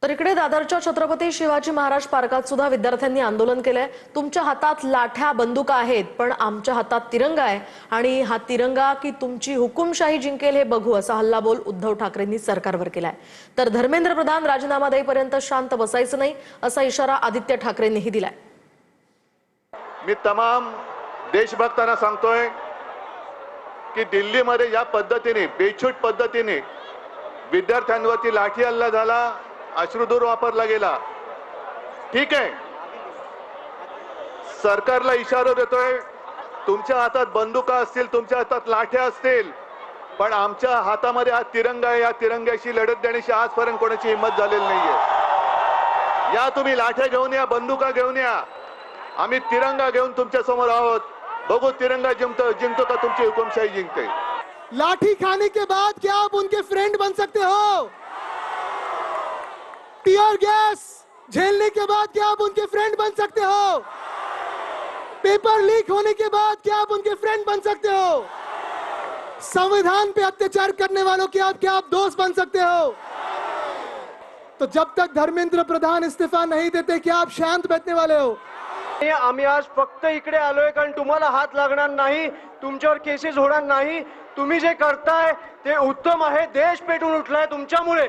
तर इकडे दादरच्या छत्रपती शिवाजी महाराज पार्कात सुद्धा विद्यार्थ्यांनी आंदोलन केलंय। तुमच्या हातात लाठ्या बंदुका आहेत पण आमच्या हातात तिरंगा आहे आणि हा तिरंगा की तुमची हुकुमशाही जिंकेल हे बघू असा हल्लाबोल उद्धव ठाकरेंनी सरकारवर केलाय। तर धर्मेंद्र प्रधान राजीनामा देईपर्यंत शांत बसायचं नाही असा इशारा आदित्य ठाकरेंनीही दिलाय। मी तमाम देशभक्तांना सांगतोय की दिल्लीमध्ये या पद्धतीने बेछूट पद्धतीने विद्यार्थ्यांवरती लाठी हल्ला झाला, अश्रुधूर वापरला गेला। ठीक आहे, सरकारला इशारा देतोय, तुमच्या हातात बंदुका असतील, तुमच्या हातात लाठ्या असतील, पण आमच्या हातामध्ये हा तिरंगा आहे। या तिरंग्याशी लढत देण्याची आजपर्यंत कोणाची हिंमत झालेली नाहीये। या तुम्ही लाठ्या घेऊन या, बंदुका घेऊन या, आम्ही तिरंगा घेऊन तुमच्या समोर आहोत। बघू तिरंगा जिंकतो का तुमची हुकुमशाही जिंकते। लाठी खाने के बाद क्या आप उनके फ्रेंड बन सकते हो? टीयर गैस झेलने के बाद क्या आप उनके फ्रेंड बन सकते हो? पेपर लीक होने के बाद क्या आप उनके फ्रेंड बन सकते हो? संविधान पे अत्याचार करने वालों के क्या आप दोस्त बन सकते हो? तो जब तक धर्मेंद्र प्रधान इस्तीफा नहीं देते क्या आप शांत बैठने वाले हो? आम्ही आज फक्त इकडे आलोय कारण तुम्हाला हात लागणार नाही, तुमच्यावर केसेस होणार नाही। तुम्ही जे करताय ते उत्तम आहे। देश पेटून उठलाय तुमच्यामुळे,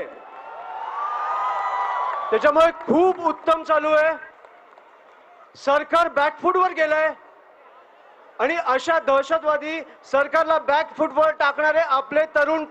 त्याच्यामुळे खूप उत्तम चालू आहे। सरकार बॅकफूटवर गेलंय आणि अशा दहशतवादी सरकारला बॅकफूटवर टाकणारे आपले तरुण